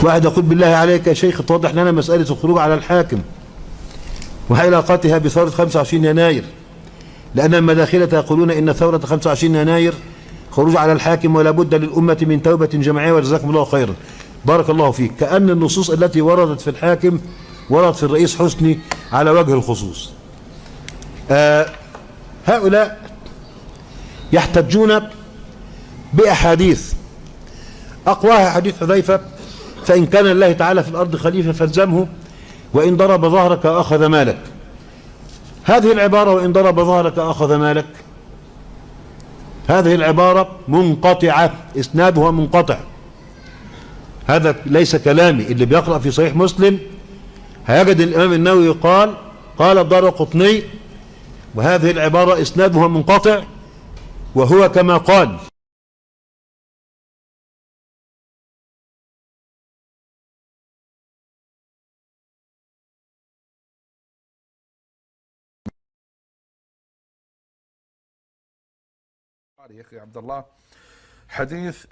واحد يقول بالله عليك يا شيخ توضح لنا مسألة الخروج على الحاكم وعلاقتها بثورة 25 يناير، لأن المداخلة يقولون إن ثورة 25 يناير خروج على الحاكم ولا بد للأمة من توبة جماعية، وجزاكم الله خيرا. بارك الله فيك. كأن النصوص التي وردت في الحاكم وردت في الرئيس حسني على وجه الخصوص. هؤلاء يحتجون بأحاديث أقواها حديث حذيفة: فإن كان لله تعالى في الأرض خليفة فالزمه وإن ضرب ظهرك أخذ مالك. هذه العبارة وإن ضرب ظهرك أخذ مالك، هذه العبارة منقطعة، إسنادها منقطع. هذا ليس كلامي، اللي بيقرأ في صحيح مسلم هيجد الإمام النووي قال الدارقطني، وهذه العبارة إسنادها منقطع وهو كما قال. يا أخي عبد الله، حديث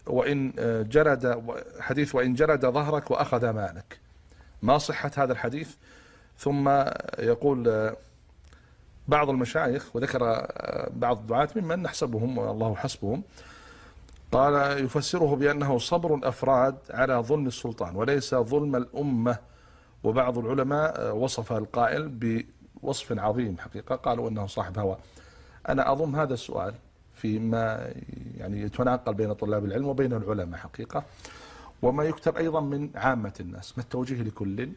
وإن جلد ظهرك وأخذ مالك، ما صحة هذا الحديث؟ ثم يقول بعض المشايخ، وذكر بعض الدعاة ممن نحسبهم والله حسبهم، قال يفسره بأنه صبر الأفراد على ظلم السلطان وليس ظلم الأمة. وبعض العلماء وصف القائل بوصف عظيم حقيقة، قالوا أنه صاحب هوى. أنا أضم هذا السؤال فيما يعني يتناقل بين طلاب العلم وبين العلماء حقيقة، وما يكتب أيضا من عامة الناس، ما التوجيه لكل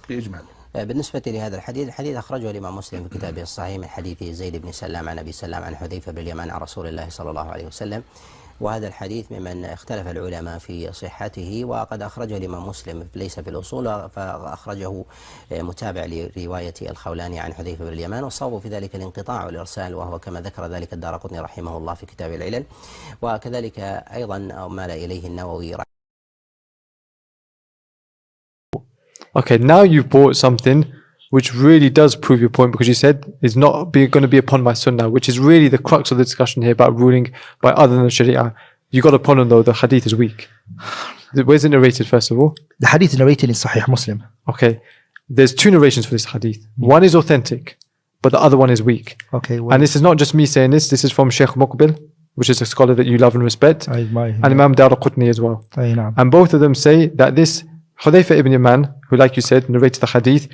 بإجمال؟ بالنسبة لهذا الحديث أخرجه الإمام مسلم في كتابه الصحيح من حديث زيد بن سلام عن أبي سلام عن حذيفة بن اليمان عن رسول الله صلى الله عليه وسلم. وهذا الحديث ممن اختلف العلماء في صحته، وقد أخرجه الإمام مسلم ليس في الأصول، فأخرجه متابع لرواية الخولاني عن حذيفة بن اليمان، والصواب في ذلك الانقطاع والإرسال، وهو كما ذكر ذلك الدارقطني رحمه الله في كتاب العلل، وكذلك أيضا مال إليه النووي. Okay, now you've brought something which really does prove your point, because you said it's not going to be upon my sunnah, which is really the crux of the discussion here about ruling by other than the sharia. You got a problem though, the hadith is weak. Where's it narrated first of all? The hadith is narrated in Sahih Muslim. Okay, there's two narrations for this hadith. One is authentic, but the other one is weak. Okay, and this is not just me saying this is from Sheikh Muqbil, which is a scholar that you love and respect, and Imam Al Daraqutni as well. And both of them say that this Hudhayfah ibn Yaman, who like you said narrated the hadith,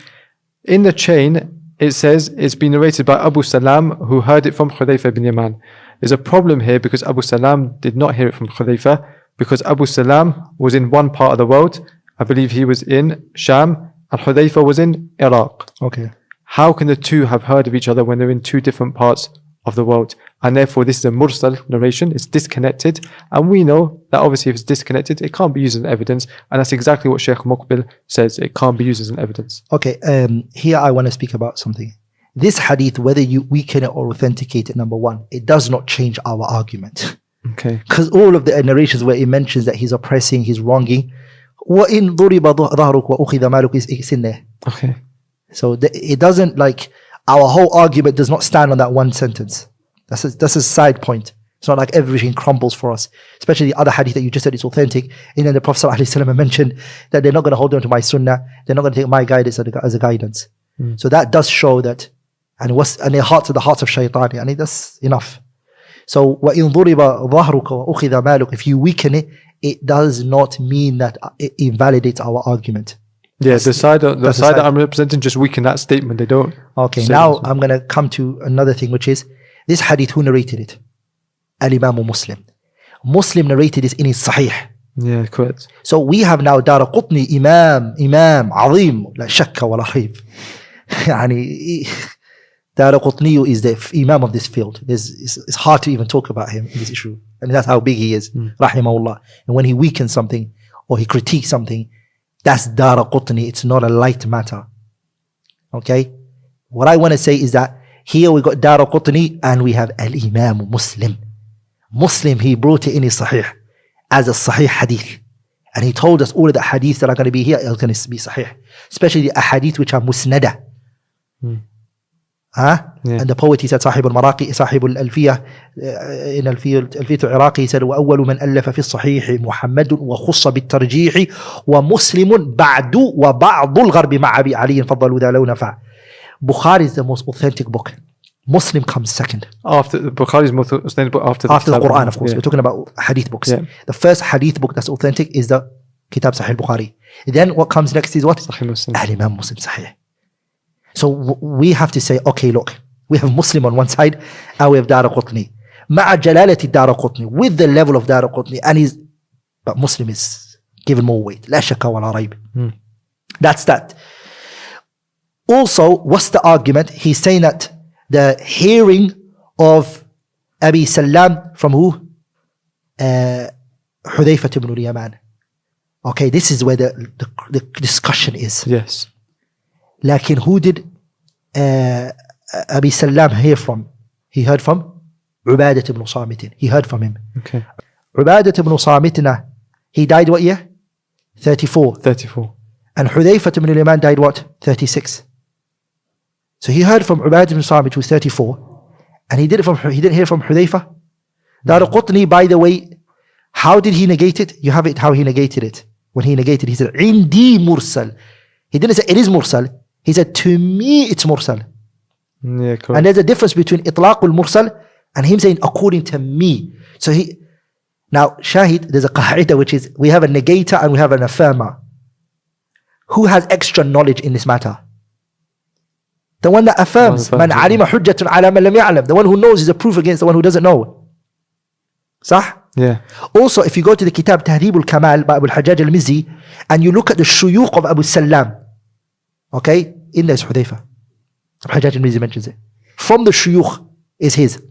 in the chain it says it's been narrated by Abu Salam, who heard it from Hudhayfah ibn Yaman. There's a problem here because Abu Salam did not hear it from Hudhayfah, because Abu Salam was in one part of the world. I believe he was in Sham and Hudhayfah was in Iraq. Okay. How can the two have heard of each other when they're in two different parts of the world? And therefore this is a mursal narration, it's disconnected, and we know that obviously if it's disconnected it can't be used as evidence, and that's exactly what Sheikh Muqbil says, it can't be used as an evidence. Okay, here I want to speak about something. This hadith, whether you weaken it or authenticate it, number one, it does not change our argument. Okay. Because all of the narrations where it mentions that he's oppressing, he's wronging, وَإِن ضُرِبَ ظَهْرُكَ وَأُخِذَ مَالُكَ, it's in there. Okay. So it doesn't, like, our whole argument does not stand on that one sentence. That's a side point. It's not like everything crumbles for us. Especially the other hadith that you just said is authentic. And then the Prophet ﷺ mentioned that they're not going to hold on to my sunnah. They're not going to take my guidance as a guidance. So that does show that, and their hearts are the hearts of shaitan. And that's enough. So وَإِن ضُرِبَ ظَهْرُكَ وَأُخِذَ مَالُكَ, if you weaken it, it does not mean that it invalidates our argument. Yeah, the side that I'm representing just weaken that statement. They don't. Okay, now I'm going to come to another thing, which is this hadith, who narrated it? Al-Imam Muslim. Muslim narrated this in his Sahih. Yeah, correct. So we have now Daraqutni, Imam, Azim, la shakka wa la rayb. Yani, Daraqutni is the Imam of this field. It's hard to even talk about him in this issue. And that's how big he is, rahimahullah. And when he weakens something, or he critiques something, that's Daraqutni. It's not a light matter. Okay? What I want to say is that here we got Daraqutni and we have Al-Imam Muslim. Muslim, he brought it in his Sahih as a Sahih hadith. And he told us all of the hadiths that are going to be here are going to be Sahih. Especially the hadith which are Musnada. And the poet, he said, صاحب المراقي صاحب الألفية in الألفية العراقي, he said وأول من ألف في الصحيح محمد وخص بالترجيح ومسلم بعد وبعض الغرب مع أبي علي فضلوا ذا لو نفع. Bukhari is the most authentic book. Muslim comes second. After Bukhari is most authentic book after the Quran, of course. We're talking about hadith books. The first hadith book that's authentic is the Kitab Sahih Bukhari. Then what comes next is what? Sahih Muslim. Imam Muslim Sahih. So we have to say, okay, look, we have Muslim on one side and we have Daraqutni. مع جلالة Daraqutni, with the level of Daraqutni, but Muslim is given more weight. لا شك ولا ريب. That's that. Also, what's the argument? He's saying that the hearing of Abi Salam from who? Hudhayfah ibn al-Yaman. Okay, this is where the discussion is. Yes. Lakin who did Abi Salam hear from? He heard from Ubadat ibn Samit. He heard from him. Okay. Ubadat ibn Samit, he died what year? 34. And Hudhayfah ibn al-Yaman died what? 36. So he heard from Ubadat ibn Samit, who was 34, and he didn't hear from Hudhayfah. Daraqutni, by the way, how did he negate it? You have it how he negated it. When he negated, he said, Indi mursal. He didn't say it is mursal. He said, to me it's mursal. Yeah, cool. And there's a difference between itlaqul mursal and him saying according to me. So now Shahid, there's a qaida, which is we have a negator and we have an affirmer. Who has extra knowledge in this matter? The one that affirms. Man alima hujjatun ala man lam ya'lam. The one who knows is a proof against the one who doesn't know. Sah? Yeah. Also, if you go to the kitab Tahdheeb Al Kamal by Abul Hajjaj Al Mizzi and you look at the shuyukh of Abu Salam, okay, in there is Hudhayfah. Abul Hajjaj Al Mizzi mentions it. From the shuyukh is his.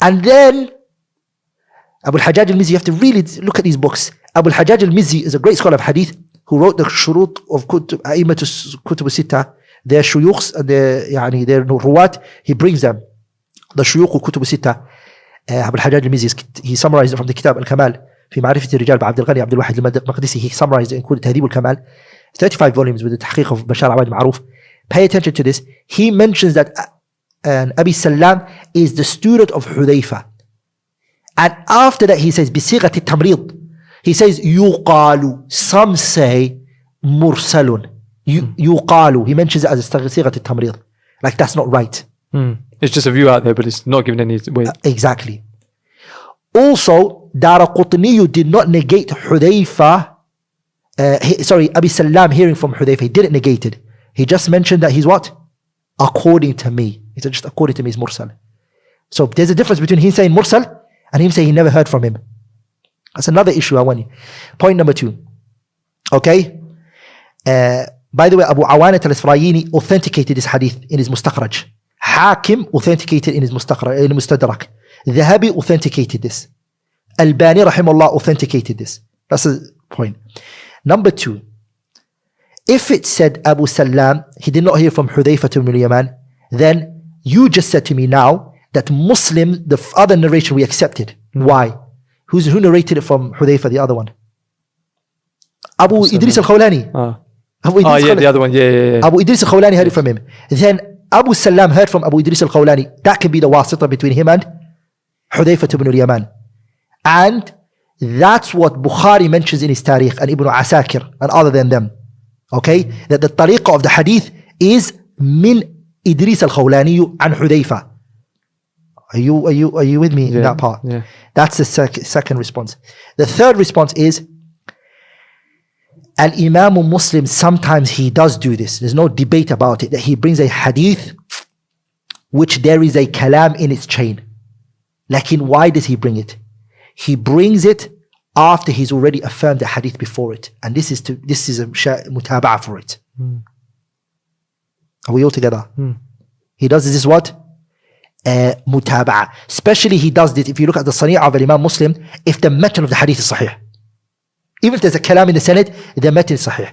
And then Abul Hajjaj Al Mizzi, you have to really look at these books. Abul Hajjaj Al Mizzi is a great scholar of hadith who wrote the shurut of A'immatul Kutub Sittah, their shuyukhs and their ruwat. He brings them, the shuyukh of Kutub Sittah. Abul Hajjaj Al Mizzi, he summarized it from the Kitab Al Kamal في معرفة الرجال by Abdul Ghani Abdul Wahid Al-Maqdisi. He summarized it and included Tahdheeb Al Kamal, 35 volumes with the tahqiq of Bashar Awad Ma'ruf. Pay attention to this. He mentions that Abi Salam is the student of Hudhayfah, and after that he says بصيغة التمريض. He says يقال, some say مرسل. يقال, he mentions it as صيغة التمريض, like that's not right. It's just a view out there, but it's not given any weight. Exactly. Also, Daraqutni did not negate Hudhayfah. Abi Salam hearing from Hudhayfah. He didn't negate it. He just mentioned that he's what? According to me. He said just according to me is mursal. So there's a difference between him saying mursal and him saying he never heard from him. That's another issue I want you. Point number 2. Okay. By the way, Abu Awanat al-Isfrayini authenticated this hadith in his Mustakhraj. Hakim authenticated in his Mustadrak. Dhahabi authenticated this. Albani rahimahullah authenticated this. That's the point. Number 2. If it said Abu Salam, he did not hear from Hudhayfah ibn al-Yaman, then you just said to me now that Muslim, the other narration we accepted. Why? Who narrated it from Hudhayfah, the other one? Abu Idris al-Khawlani. The other one. Yeah. Abu Idris al-Khawlani heard it from him. Then Abu Salam heard from Abu Idris al-Khawlani. That can be the wasita between him and Hudhayfah ibn al-Yaman. And that's what Bukhari mentions in his Tariq and Ibn Asakir and other than them. Okay? That the tariqah of the hadith is min Idris al-Khawlani and Hudhayfah. Are you with me in that part? Yeah. That's the second response. The third response is Al-Imam Muslim, sometimes he does do this. There's no debate about it. That he brings a hadith which there is a kalam in its chain. Lakin why does he bring it? He brings it after he's already affirmed the hadith before it. And this is a mutaba'a for it. Are we all together? He does this what? Mutaba'a. Especially he does this, if you look at the Sani'ah of Imam Muslim, if the matan of the hadith is sahih. Even if there's a kalam in the Sanad, the matan is sahih.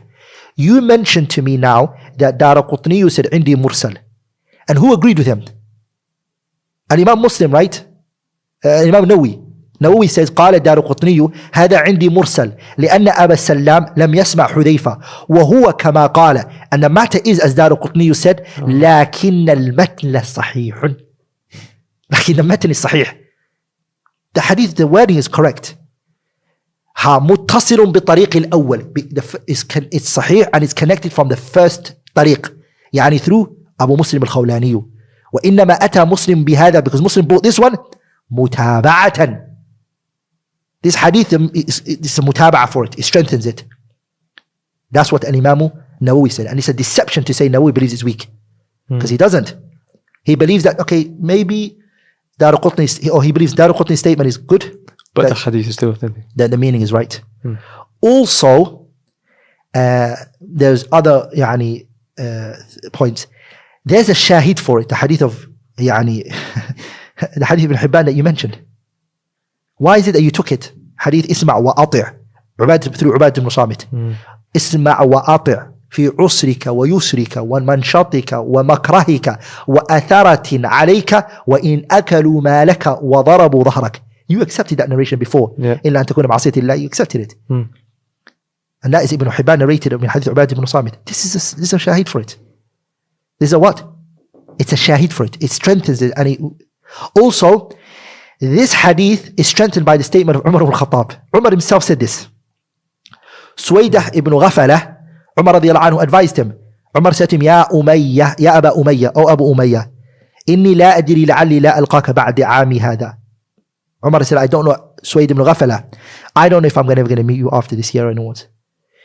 You mentioned to me now that Daraqutni said Indi mursal. And who agreed with him? Al-Imam Muslim, right? Imam Nawawi. نووي says قال الدارقطني هذا عندي مرسل لأن أبا السلام لم يسمع حذيفة وهو كما قال. And the matter is as Daraqutni said لكن المتن صحيح. لكن المتن صحيح. The hadith, the wording is correct. متصل بطريق الأول. It's صحيح and it's connected from the first طريق. يعني through أبو مسلم الخولاني. وإنما أتى مسلم بهذا because Muslim brought this one متابعة. This hadith is a mutaba'a for it. It strengthens it. That's what Imam Nawawi said. And it's a deception to say Nawawi believes it's weak. Because he doesn't. He believes that, okay, maybe Daraqutni, or he believes Daraqutni's statement is good. But the hadith is still authentic. That the meaning is right. Also, there's other points. There's a shahid for it. The hadith of the hadith of Ibn Hibban that you mentioned. Why is it that you took it? Hadith اسمع وأطع through عبادة بن صامت. اسمع وأطع في عسرك ويسرك ومنشطك ومكرهك وأثرة عليك وإن أكلوا مالك وضربوا ظهرك. You accepted that narration before. إلا أن تكون معصية الله. You accepted it. And that is Ibn Hibban narrated من حديث عبادة بن صامت. This is a shahid for it. This is a what? It's a shahid for it. It strengthens it. And also, this hadith is strengthened by the statement of Umar ibn Khattab. Umar himself said this. Suwaydah ibn Ghafalah, Umar radiallahu anhu advised him. Umar said to him, Ya Umayyah, Ya Aba Umayyah, O Abu Umayyah, Inni la adri la'alli la alqaka ba'di aami hadha. Umar said, I don't know, Suwayd ibn Ghafalah, I don't know if I'm ever going to meet you after this year onwards.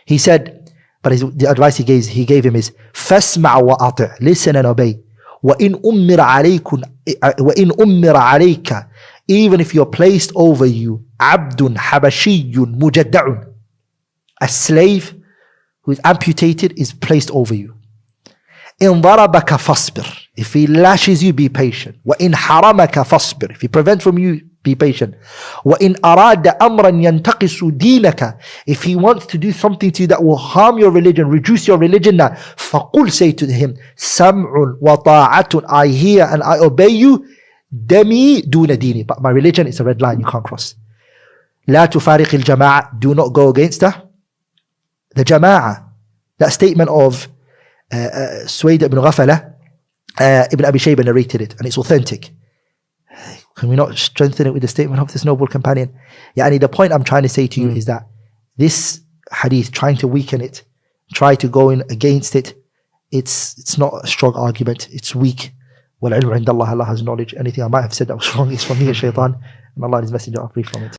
He said, but the advice he gave him is, Fasma' wa ati', listen and obey. وَإِنْ أُمِّرَ عَلَيْكَ, even if you're placed over you, عَبْدٌ حَبَشِيٌّ مُجَدَّعٌ, a slave who is amputated is placed over you. إِنْ ضَرَبَكَ فَاصْبِرْ, if he lashes you, be patient. وَإِنْ حَرَمَكَ فَاصْبِرْ, if he prevents from you, be patient. وَإِنْ أَرَادَ أَمْرًا يَنْتَقِصُ دِينَكَ, if he wants to do something to you that will harm your religion, reduce your religion, فَقُلْ, say to him, سَمْعٌ وَطَاعَةٌ, I hear and I obey you, دَمِي دُونَ دِينِ, but my religion is a red line you can't cross. لَا تُفَارِقِ الْجَمَاعَةِ, do not go against the jama'ah. That statement of Suwayd ibn Ghafalah, Ibn Abi Shaybah narrated it, and it's authentic. Can we not strengthen it with the statement of this noble companion? The point I'm trying to say to you is that this hadith, trying to weaken it, try to go in against it, it's not a strong argument, it's weak. وَالْعِلْمُ عِنْدَ اللَّهِ, Allah has knowledge. Anything I might have said that was wrong is from me, shaitan, and Allah and His Messenger are free from it.